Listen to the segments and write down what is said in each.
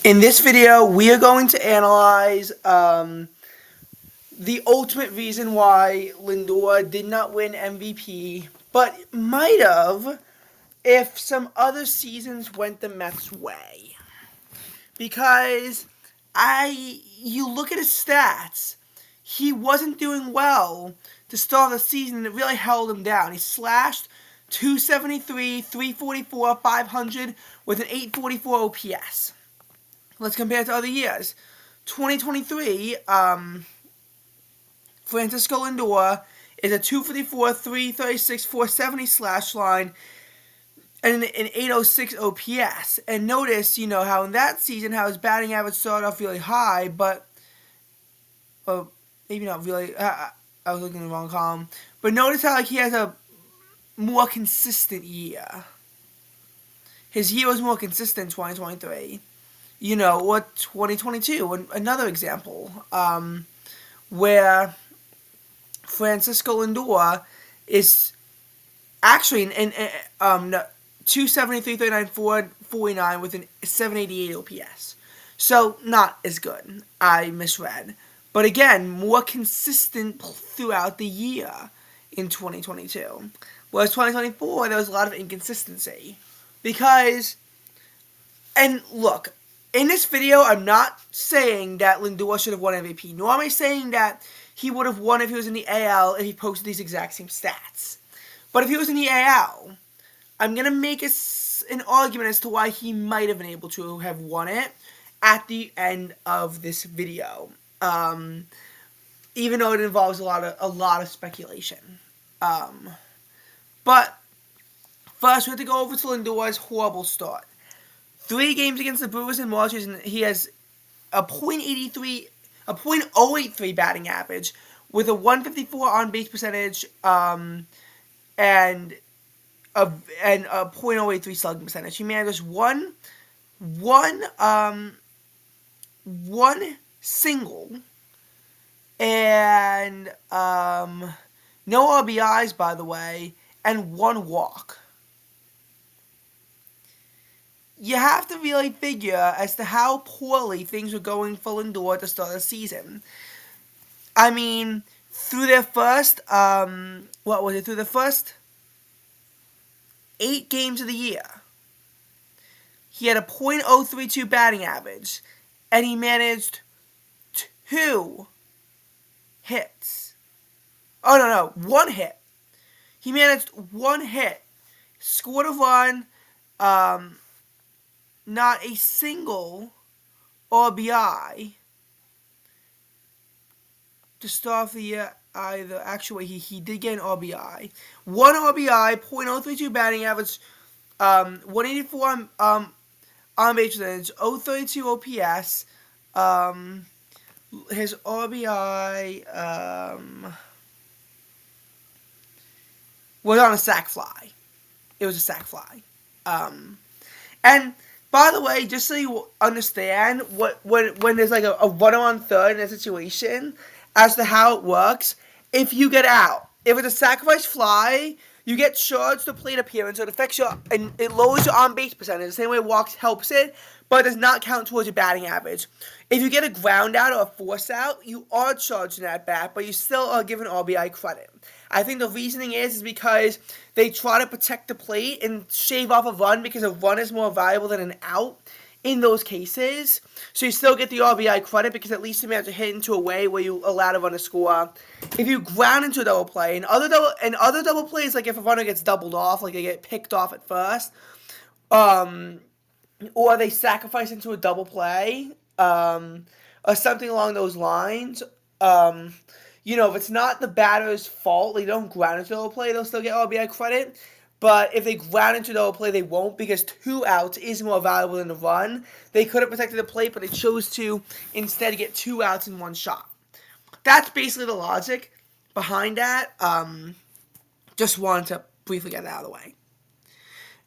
In this video, we are going to analyze the ultimate reason why Lindor did not win MVP, but might have if some other seasons went the Mets' way. Because you look at his stats, he wasn't doing well to start the season, and it really held him down. He slashed 273, 344, 500 with an 844 OPS. Let's compare it to other years. 2023, Francisco Lindor is a 254, 336, 470 slash line and an 806 OPS. And notice, how in that season, how his batting average started off really high, but maybe not really. I was looking in the wrong column. But notice how he has a more consistent year. His year was more consistent in 2023. Or 2022, another example, where Francisco Lindor is actually in 273, 39, 49 with an 788 OPS. So, not as good. I misread. But again, more consistent throughout the year in 2022. Whereas 2024, there was a lot of inconsistency. Because, and look, in this video, I'm not saying that Lindor should have won MVP, nor am I saying that he would have won if he was in the AL if he posted these exact same stats. But if he was in the AL, I'm going to make an argument as to why he might have been able to have won it at the end of this video. Even though it involves a lot of speculation. But first, we have to go over to Lindor's horrible start. 3 games against the Brewers in March, and he has a .083 batting average with a 154 on base percentage, and a .083 slugging percentage. He manages one single and no RBIs, by the way, and 1 walk. You have to really figure as to how poorly things were going for Lindor at the start of the season. I mean, through their first, through the first 8 games of the year, he had a .032 batting average, and he managed 2 hits. Oh, no, 1 hit. He managed 1 hit, scored a run, not a single RBI to start off the year either. Actually, he did get an RBI. 1 RBI, .032 batting average, 184 on base percentage, 032 OPS. His RBI was on a sac fly. It was a sac fly. And by the way, just so you understand, when there's like a runner on third in a situation, as to how it works, if you get out, if it's a sacrifice fly, you get charged to plate appearance, so it affects and it lowers your on base percentage. The same way walks helps it, but it does not count towards your batting average. If you get a ground out or a force out, you are charged in that bat, but you still are given RBI credit. I think the reasoning is because they try to protect the plate and shave off a run because a run is more valuable than an out in those cases. So you still get the RBI credit because at least you manage to hit into a way where you allow the runner to score. If you ground into a double play, and other double plays, like if a runner gets doubled off, like they get picked off at first, or they sacrifice into a double play, or something along those lines, if it's not the batter's fault, they don't ground into the double play, they'll still get RBI credit. But if they ground into the double play, they won't, because 2 outs is more valuable than the run. They could have protected the plate, but they chose to instead get 2 outs in 1 shot. That's basically the logic behind that. Just wanted to briefly get that out of the way.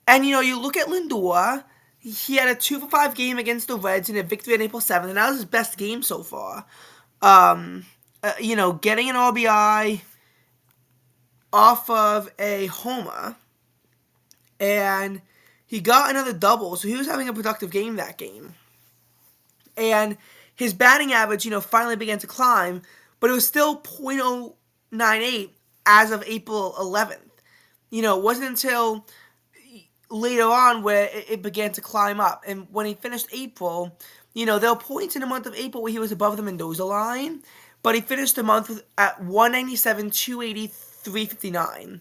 And, you look at Lindor. He had a 2-for-5 game against the Reds in a victory on April 7th, and that was his best game so far. Getting an RBI off of a homer, and he got another double, so he was having a productive game that game. And his batting average, finally began to climb, but it was still .098 as of April 11th. It wasn't until later on where it began to climb up. And when he finished April, there were points in the month of April where he was above the Mendoza line, but he finished the month at 197, 280, 359.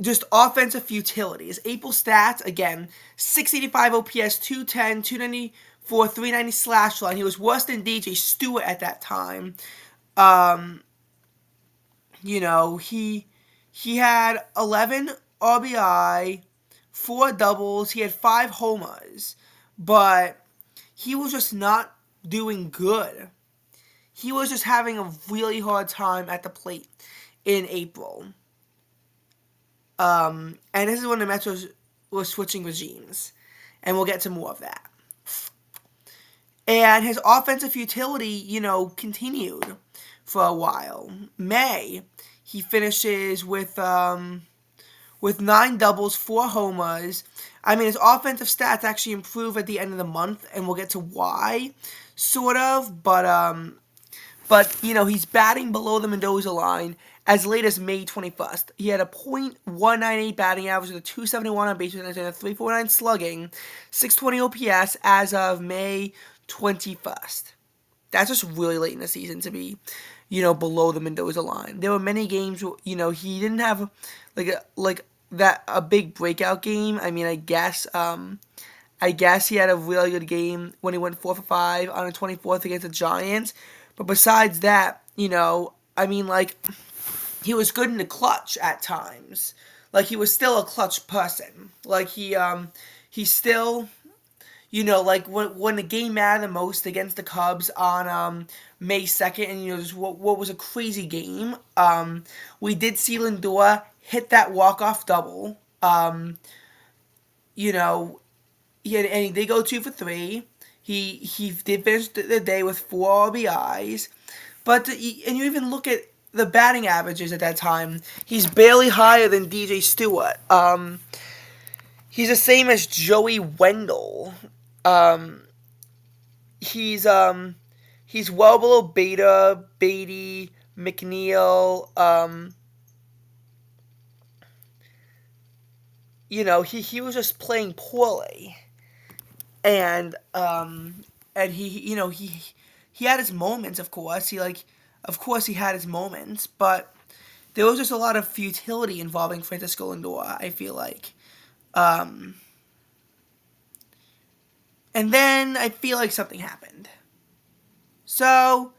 Just offensive futility. His April stats, again, 685 OPS, 210, 294, 390 slash line. He was worse than DJ Stewart at that time. He had 11 RBI, 4 doubles. He had 5 homers, but he was just not doing good. He was just having a really hard time at the plate in April. And this is when the Metros were switching regimes, and we'll get to more of that. And his offensive futility, continued for a while. May, he finishes with 9 doubles, 4 homers. I mean, his offensive stats actually improve at the end of the month, and we'll get to why, sort of. But he's batting below the Mendoza line as late as May 21st. He had a .198 batting average with a 271 on base and a 349 slugging, 620 OPS as of May 21st. That's just really late in the season to be, below the Mendoza line. There were many games where, he didn't have a big breakout game. I mean, I guess he had a really good game when he went 4 for 5 on the 24th against the Giants. But besides that, he was good in the clutch at times. He was still a clutch person. He still, when the game mattered the most against the Cubs on May 2nd, and, just what was a crazy game, we did see Lindor hit that walk-off double. And he did go 2 for 3. He did finish the day with 4 RBIs. And you even look at the batting averages at that time. He's barely higher than DJ Stewart. He's the same as Joey Wendell. He's well below Beta, Beatty, McNeil. He was just playing poorly. And he had his moments, of course. He had his moments, but there was just a lot of futility involving Francisco Lindor, I feel like. And then I feel like something happened. So,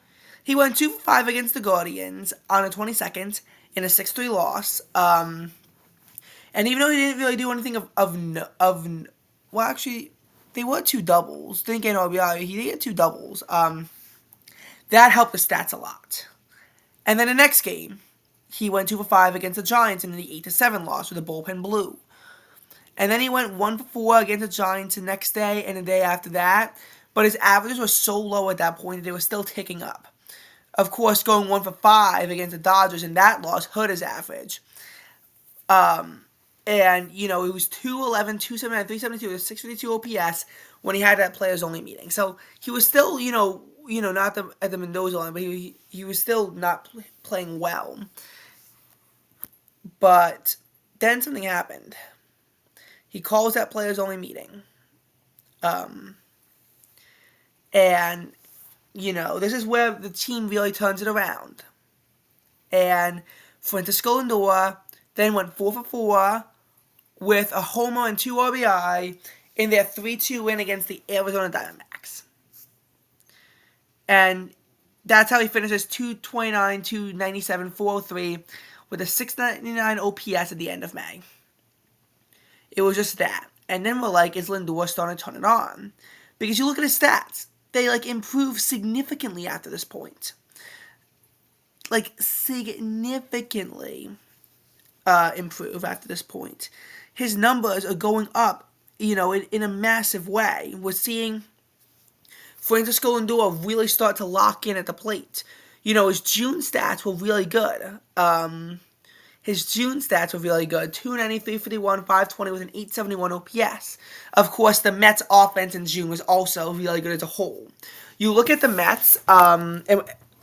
he went 2 for 5 against the Guardians on the 22nd in a 6-3 loss. And even though he didn't really do anything well, actually, they were 2 doubles. Didn't get an RBI. He did get 2 doubles. That helped the stats a lot. And then the next game, he went 2 for 5 against the Giants in the 8-7 loss with the bullpen blew. And then he went 1 for 4 against the Giants the next day and the day after that. But his averages were so low at that point that they were still ticking up. Of course, going 1 for 5 against the Dodgers in that loss hurt his average. And, it was 211, 279, 372, 652 OPS when he had that players-only meeting. So he was still, not at the Mendoza line, but he was still not playing well. But then something happened. He calls that players-only meeting. And, this is where the team really turns it around. And Francisco Lindor then went 4 for 4 with a homer and 2 RBI in their 3-2 win against the Arizona Diamondbacks. And that's how he finishes 229, 297, 403 with a 699 OPS at the end of May. It was just that. And then we're like, is Lindor starting to turn it on? Because you look at his stats. They, improve significantly after this point. Significantly improve after this point. His numbers are going up, in a massive way. We're seeing Francisco Lindor really start to lock in at the plate. His June stats were really good. His June stats were really good. 290, 351, 520 with an 871 OPS. Of course, the Mets offense in June was also really good as a whole. You look at the Mets, and,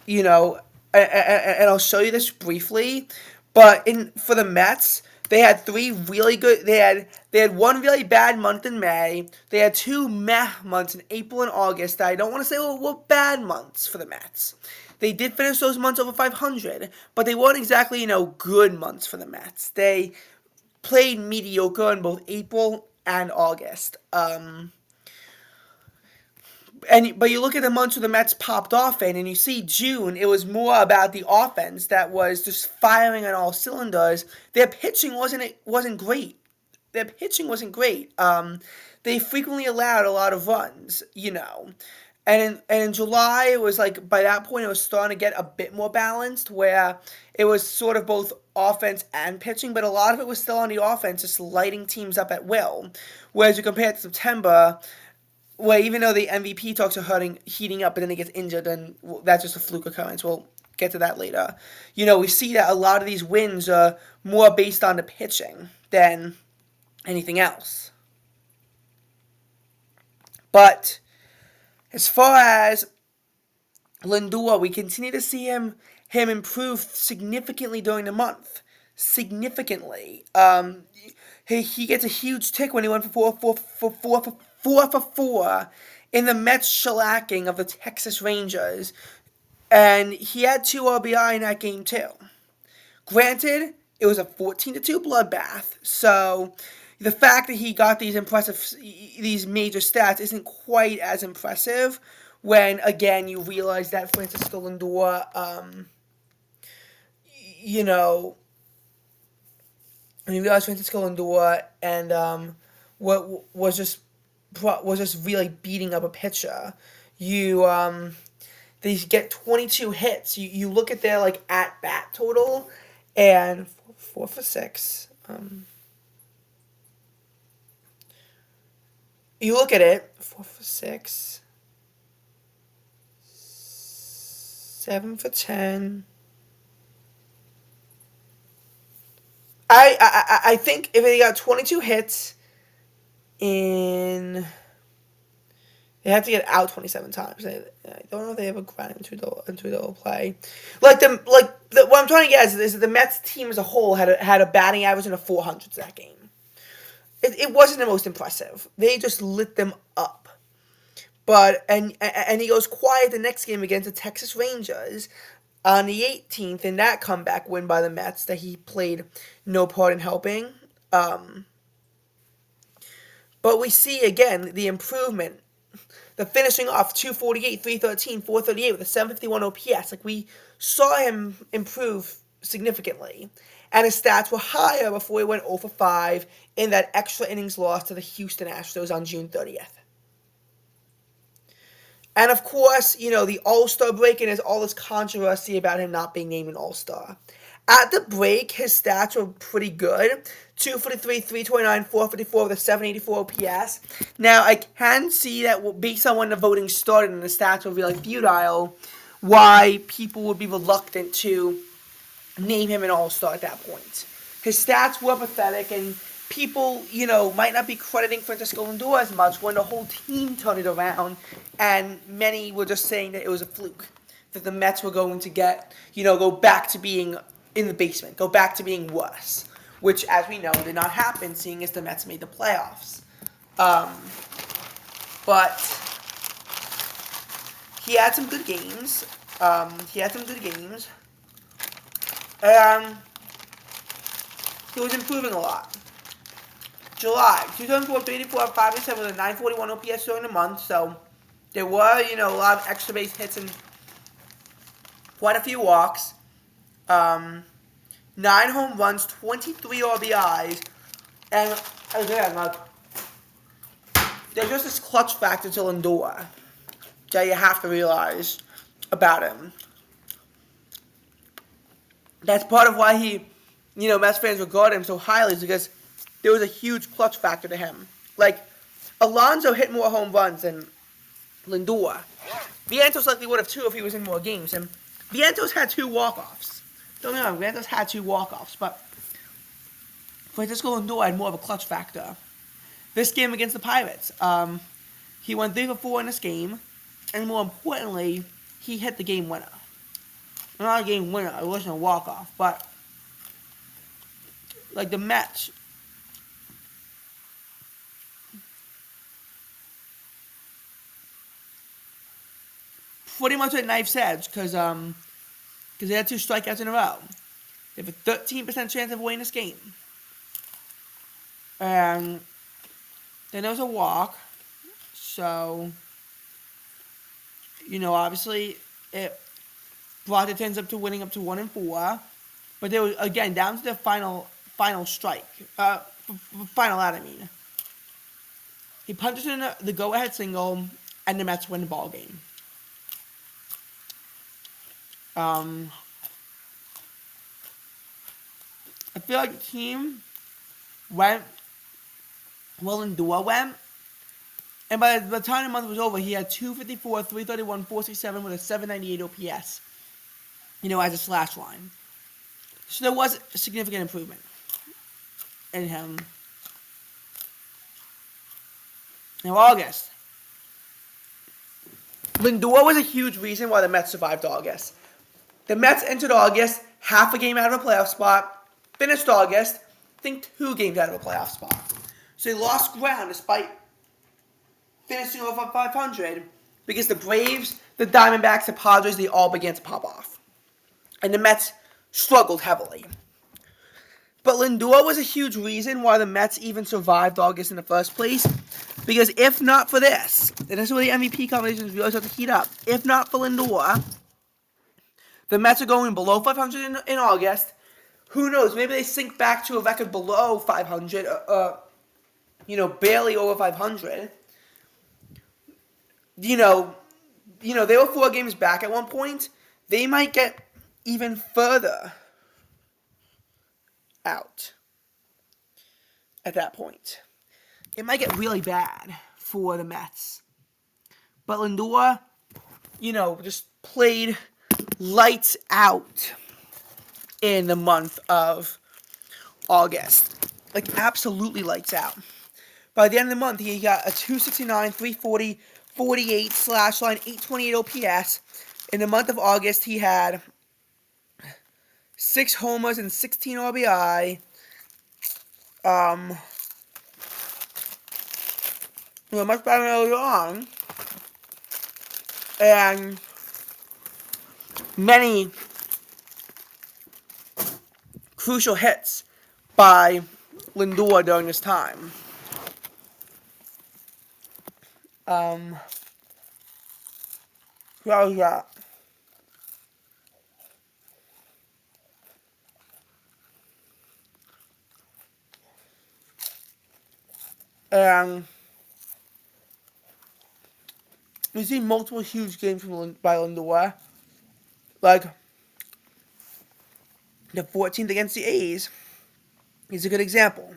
you know, and I'll show you this briefly, but for the Mets, they had three really good. They had one really bad month in May. They had two meh months in April and August that I don't want to say were bad months for the Mets. They did finish those months over 500, but they weren't exactly good months for the Mets. They played mediocre in both April and August. But you look at the months where the Mets popped off in, and you see June, it was more about the offense that was just firing on all cylinders. Their pitching wasn't great. Their pitching wasn't great. They frequently allowed a lot of runs, And in July, it was like, by that point, it was starting to get a bit more balanced, where it was sort of both offense and pitching, but a lot of it was still on the offense, just lighting teams up at will. Whereas you compare it to September, where even though the MVP talks are heating up, but then he gets injured, and that's just a fluke occurrence. We'll get to that later. We see that a lot of these wins are more based on the pitching than anything else. But as far as Lindor, we continue to see him improve significantly during the month. Significantly. He gets a huge tick when he went for 4 in the Mets shellacking of the Texas Rangers. And he had 2 RBI in that game too. Granted, it was a 14-2 bloodbath, so the fact that he got these major stats isn't quite as impressive when, again, you realize that Francisco Lindor, when you realize Francisco Lindor and what was just really beating up a pitcher. They get 22 hits. You look at their at bat total, and 4 for 6. You look at it, 4 for 6, 7 for 10. I think if they got 22 hits they have to get out 27 times. I don't know if they ever ground into the play. What I'm trying to get is that the Mets team as a whole had a batting average in the 400s that game. It wasn't the most impressive. They just lit them up. But and he goes quiet the next game against the Texas Rangers on the 18th in that comeback win by the Mets that he played no part in helping. But we see again the improvement. The finishing off 248, 313, 438 with a 751 OPS. We saw him improve significantly. And his stats were higher before he went 0 for 5 in that extra innings loss to the Houston Astros on June 30th. And of course, the All-Star break, and there's all this controversy about him not being named an All-Star. At the break, his stats were pretty good. 243, 329, 454 with a 784 OPS. Now, I can see that based on when the voting started and the stats were really futile, why people would be reluctant to name him an All-Star at that point. His stats were pathetic, and people, might not be crediting Francisco Lindor as much when the whole team turned it around, and many were just saying that it was a fluke, that the Mets were going to go back to being in the basement, go back to being worse, which, as we know, did not happen, seeing as the Mets made the playoffs. But he had some good games. And he was improving a lot. July, 274, 384, 587 with a 941 OPS during the month, so there were, a lot of extra base hits and quite a few walks. 9 home runs, 23 RBIs, and again, there's just this clutch factor to Lindor that you have to realize about him. That's part of why he, Mets fans regard him so highly, is because there was a huge clutch factor to him. Alonso hit more home runs than Lindor. Vientos likely would have too if he was in more games, and Vientos had 2 walk-offs. Don't get me wrong, Vientos had 2 walk-offs, but Francisco Lindor had more of a clutch factor. This game against the Pirates, he went 3 for 4 in this game, and more importantly, he hit the game winner. Not a game winner, it wasn't a walk-off, but like the Mets, pretty much at knife's edge because they had 2 strikeouts in a row. They have a 13% chance of winning this game. And then there was a walk. So, obviously it brought the Twins up to winning up to 1-4. But they were, again, down to the final strike. Final out, I mean. He punches in the go-ahead single, and the Mets win the ball game. I feel like the team went well and Lindor went. And by the time the month was over, he had 254, 331, 467 with a 798 OPS. As a slash line. So there was a significant improvement in him. Now, August. Lindor was a huge reason why the Mets survived August. The Mets entered August half a game out of a playoff spot, finished August, I think 2 games out of a playoff spot. So they lost ground despite finishing over 500 because the Braves, the Diamondbacks, the Padres, they all began to pop off. And the Mets struggled heavily. But Lindor was a huge reason why the Mets even survived August in the first place. Because if not for this, and this is where the MVP conversations really start to heat up. If not for Lindor, the Mets are going below 500 in August. Who knows? Maybe they sink back to a record below 500, barely over 500. They were 4 games back at one point. They might get even further out at that point. It might get really bad for the Mets. But Lindor, just played lights out in the month of August. Like, absolutely lights out. By the end of the month, he got a 269, 340, 48 slash line, 828 OPS. In the month of August, he had 6 homers and 16 RBI. Much better earlier on. And many crucial hits by Lindor during this time. Who else got? And we've seen multiple huge games by Lindor. Like the 14th against the A's is a good example.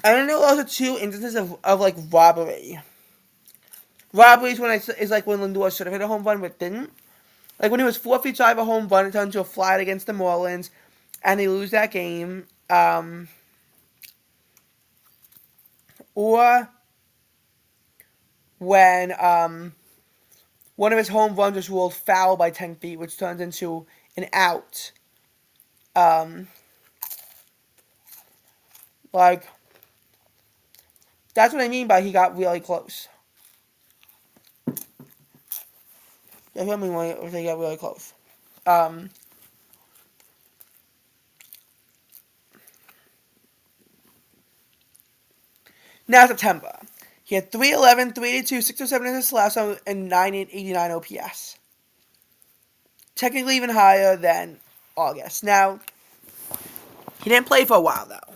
And I know those are 2 instances of like robbery. Robbery is when Lindor should have hit a home run but didn't. Like when he was 4 feet shy of a home run, it turned into a fly against the Marlins, and they lose that game. Or when one of his home runs was ruled foul by 10 feet, which turns into an out. That's what I mean by he got really close. That's what I mean when he got really close. Now September. He had 311, 382, 607 in his slash and 989 OPS. Technically even higher than August. Now, he didn't play for a while, though.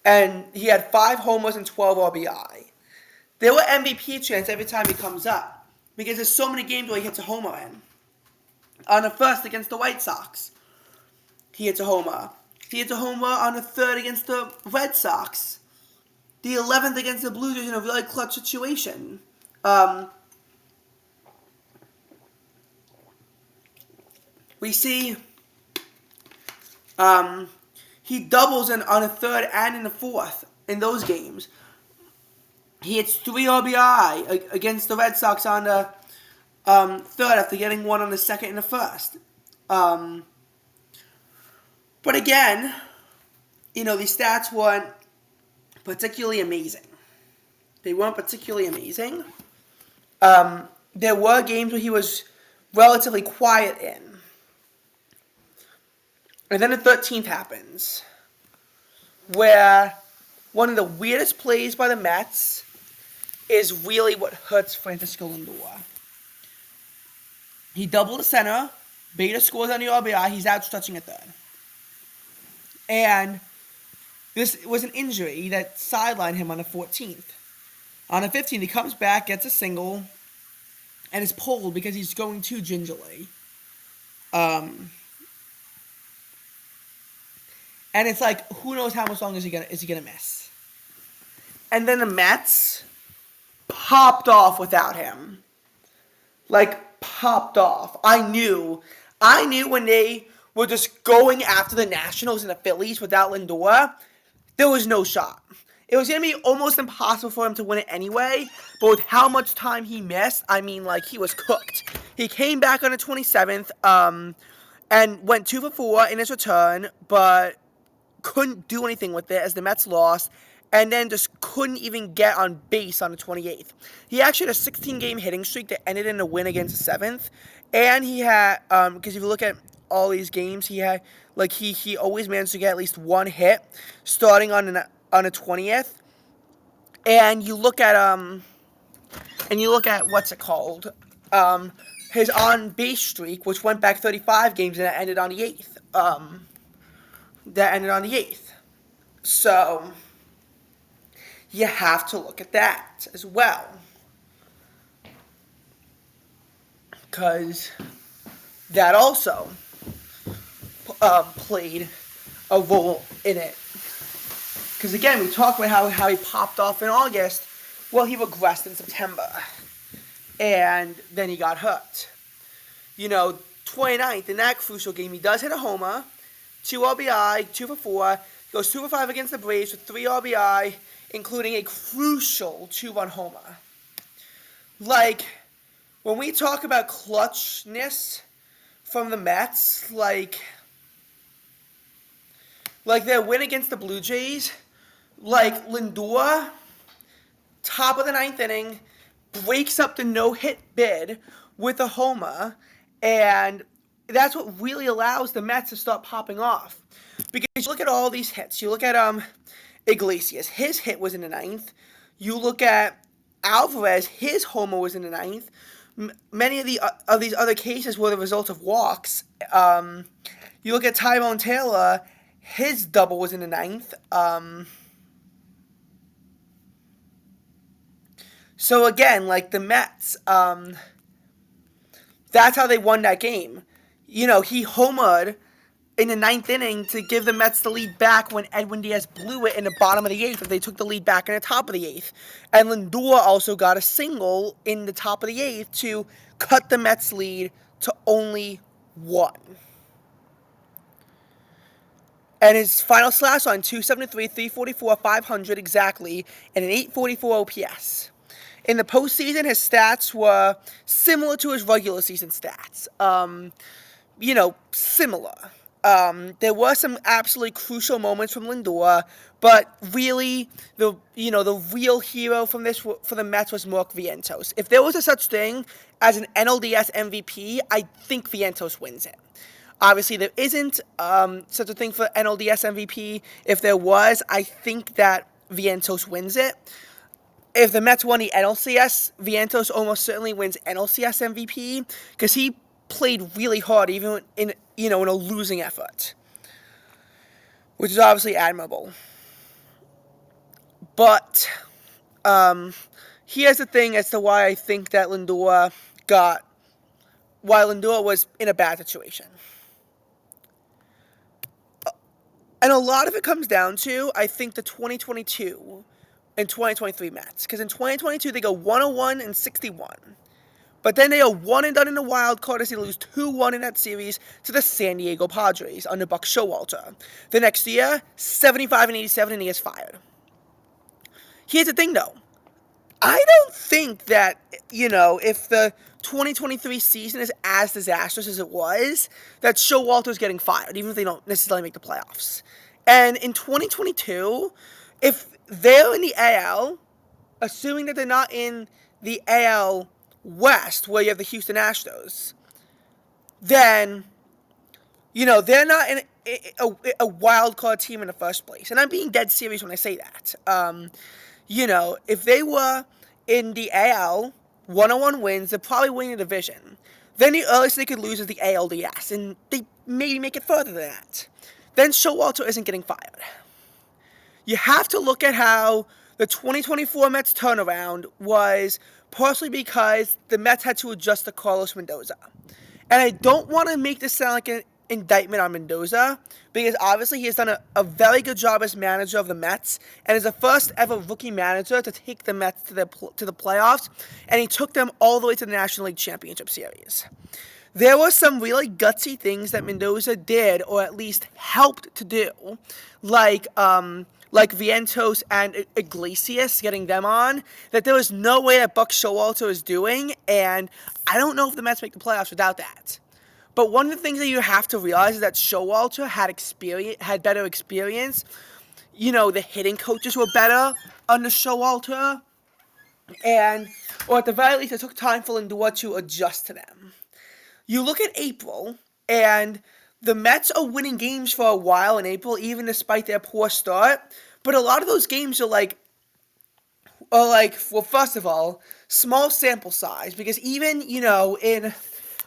And he had 5 homers and 12 RBI. There were MVP chants every time he comes up. Because there's so many games where he hits a homer in. On the first against the White Sox, he hits a homer. He hits a homer on the 3rd against the Red Sox. The 11th against the Blue Jays in a really clutch situation. we see he doubles on a third and in the fourth in those games. He hits 3 RBI against the Red Sox on the third after getting one on the second and the first. But again, these stats weren't particularly amazing. They weren't particularly amazing. There were games where he was relatively quiet in. And then the 13th happens, where one of the weirdest plays by the Mets is really what hurts Francisco Lindor. He doubled the center. Beta scores on the RBI. He's out stretching at third. And this was an injury that sidelined him on the 14th. On the 15th, he comes back, gets a single, and is pulled because he's going too gingerly. And it's like, who knows how much longer is he gonna miss? And then the Mets popped off without him. Like, popped off. I knew when they were just going after the Nationals and the Phillies without Lindor, there was no shot. It was going to be almost impossible for him to win it anyway, but with how much time he missed, he was cooked. He came back on the 27th and went 2 for 4 in his return, but couldn't do anything with it as the Mets lost, and then just couldn't even get on base on the 28th. He actually had a 16-game hitting streak that ended in a win against the 7th, and he had, because if you look at all these games, he had, he always managed to get at least one hit starting on the 20th, and you look at what's it called, his on base streak, which went back 35 games and it ended on the 8th. So you have to look at that as well, because that also played a role in it. Because again, we talked about how he popped off in August. Well, he regressed in September. And then he got hurt. 29th, in that crucial game, he does hit a homer. 2 RBI, 2 for 4. He goes 2 for 5 against the Braves with 3 RBI, including a crucial 2-run homer. When we talk about clutchness from the Mets, their win against the Blue Jays, Lindor, top of the 9th inning, breaks up the no-hit bid with a homer, and that's what really allows the Mets to start popping off. Because you look at all these hits. You look at Iglesias. His hit was in the 9th. You look at Alvarez. His homer was in the 9th. Many of these other cases were the result of walks. You look at Tyrone Taylor. His double was in the 9th. So again, the Mets, that's how they won that game. He homered in the 9th inning to give the Mets the lead back when Edwin Diaz blew it in the bottom of the 8th, but they took the lead back in the top of the 8th. And Lindor also got a single in the top of the 8th to cut the Mets lead to only 1. And his final slash line, 273, 344, 500 exactly, and an 844 OPS. In the postseason, his stats were similar to his regular season stats. Similar. There were some absolutely crucial moments from Lindor, but really, the real hero from this for the Mets was Mark Vientos. If there was a such thing as an NLDS MVP, I think Vientos wins it. Obviously, there isn't such a thing for NLDS MVP. If there was, I think that Vientos wins it. If the Mets won the NLCS, Vientos almost certainly wins NLCS MVP because he played really hard, even in a losing effort, which is obviously admirable. But here's the thing as to why I think that Lindor was in a bad situation. And a lot of it comes down to, I think, the 2022 and 2023 Mets. Because in 2022, they go 101 and 61. But then they are one and done in the wild card as they lose 2-1 in that series to the San Diego Padres under Buck Showalter. The next year, 75 and 87, and he gets fired. Here's the thing, though. I don't think that, if the 2023 season is as disastrous as it was, that Showalter's getting fired, even if they don't necessarily make the playoffs. And in 2022, if they're in the AL, assuming that they're not in the AL West, where you have the Houston Astros, then, they're not in a wild card team in the first place. And I'm being dead serious when I say that. If they were in the AL, 101 wins, they're probably winning the division. Then the earliest they could lose is the ALDS, and they maybe make it further than that. Then Showalter isn't getting fired. You have to look at how the 2024 Mets turnaround was partially because the Mets had to adjust to Carlos Mendoza. And I don't want to make this sound like an indictment on Mendoza, because obviously he has done a very good job as manager of the Mets, and is the first ever rookie manager to take the Mets to the playoffs, and he took them all the way to the National League Championship Series. There were some really gutsy things that Mendoza did, or at least helped to do, like Vientos and Iglesias, getting them on, that there was no way that Buck Showalter was doing, and I don't know if the Mets make the playoffs without that. But one of the things that you have to realize is that Showalter had better experience. The hitting coaches were better under Showalter, or at the very least, it took time for Lindor to adjust to them. You look at April, and the Mets are winning games for a while in April, even despite their poor start. But a lot of those games are well, first of all, small sample size, because even, in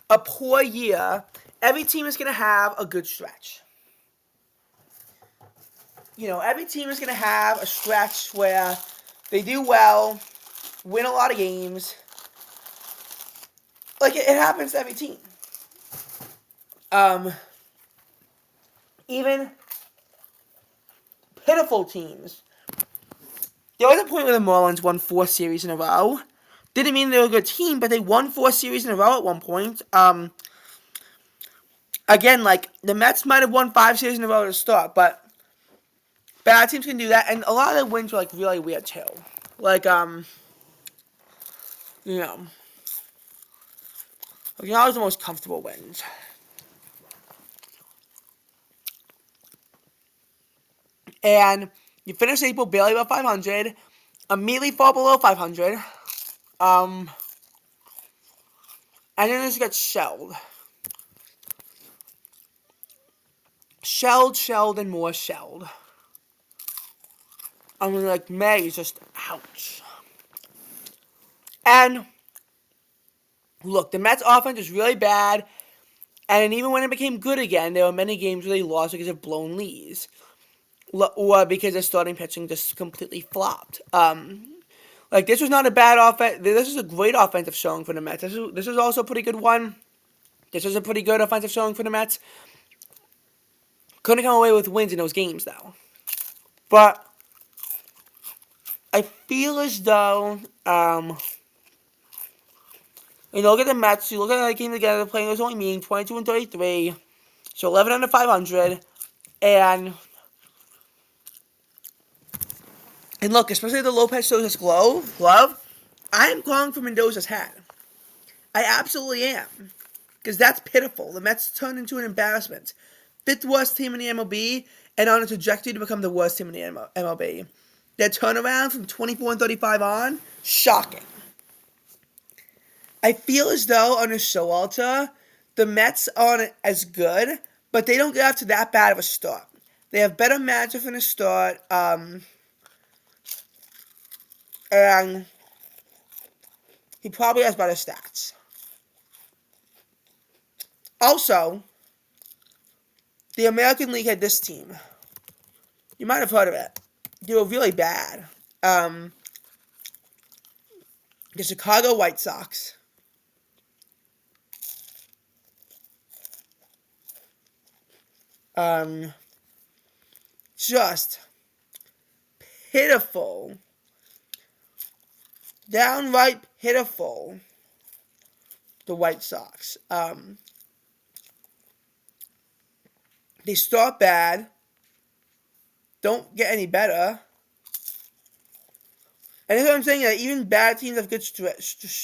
a poor year, every team is going to have a good stretch. Every team is going to have a stretch where they do well, win a lot of games. It happens to every team. Even pitiful teams. There was a point where the Marlins won 4 series in a row. Didn't mean they were a good team, but they won 4 series in a row at one point. Again, the Mets might have won 5 series in a row to start, but bad teams can do that, and a lot of the wins were, really weird, too. Not the most comfortable wins. And you finish April barely above 500, immediately fall below 500, and then just get shelled. Shelled, and more shelled. May is just ouch. And look, the Mets offense is really bad, and even when it became good again, there were many games where they lost because of blown leads, or because their starting pitching just completely flopped. This was not a bad offense. This is a great offensive showing for the Mets. This is also a pretty good one. This was a pretty good offensive showing for the Mets. Couldn't come away with wins in those games, though. But I feel as though, look at the Mets. You look at that game together, playing was only mean 22 and 33, so 11 under 500, and look, especially the Lopez Sosa's glove, I am calling for Mendoza's hat. I absolutely am, because that's pitiful. The Mets turned into an embarrassment. 5th worst team in the MLB, and on a trajectory to become the worst team in the MLB. Their turnaround from 24 and 35 on, shocking. I feel as though under Showalter, the Mets aren't as good, but they don't get off to that bad of a start. They have better matchup from the start, and he probably has better stats. Also, the American League had this team. You might have heard of it. They were really bad. The Chicago White Sox. Just pitiful. Downright pitiful. the White Sox. They start bad, don't get any better. And that's what I'm saying. That even bad teams have good stretches.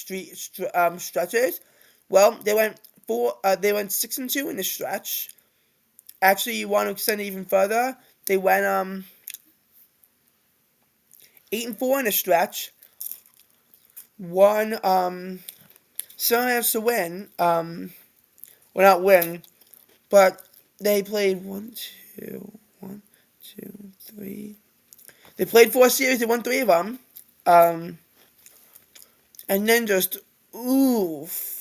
Well, they went 6-2 in the stretch. Actually, you want to extend it even further? They went 8-4 in the stretch. Won still has to win. Well, not win, but they played 1, 2, 3. They played 4 series. They won 3 of them. And then just oof.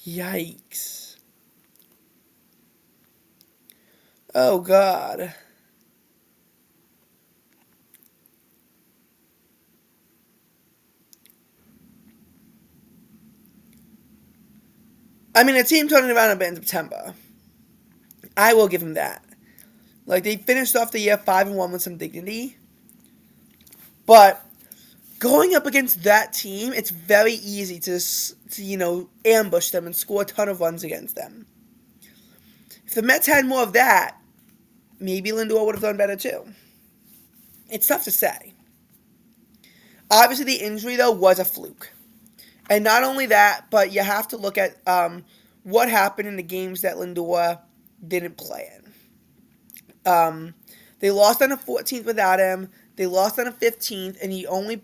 Yikes. Oh, God. I mean, the team turning around a bit in September. I will give them that. Like, they finished off the year 5-1 with some dignity. But going up against that team, it's very easy to ambush them and score a ton of runs against them. If the Mets had more of that, maybe Lindor would have done better too. It's tough to say. Obviously, the injury, though, was a fluke. And not only that, but you have to look at what happened in the games that Lindor didn't play in. They lost on the 14th without him. They lost on the 15th, and he only,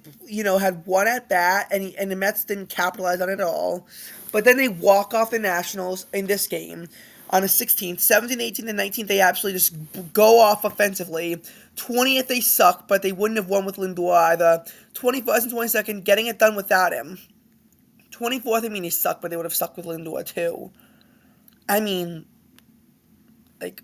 had one at bat, and the Mets didn't capitalize on it at all. But then they walk off the Nationals in this game on the 16th. 17th, 18th, and 19th, they absolutely just go off offensively. 20th, they suck, but they wouldn't have won with Lindor either. 21st and 22nd, getting it done without him. 24th, I mean, they suck, but they would have sucked with Lindor too. I mean, like,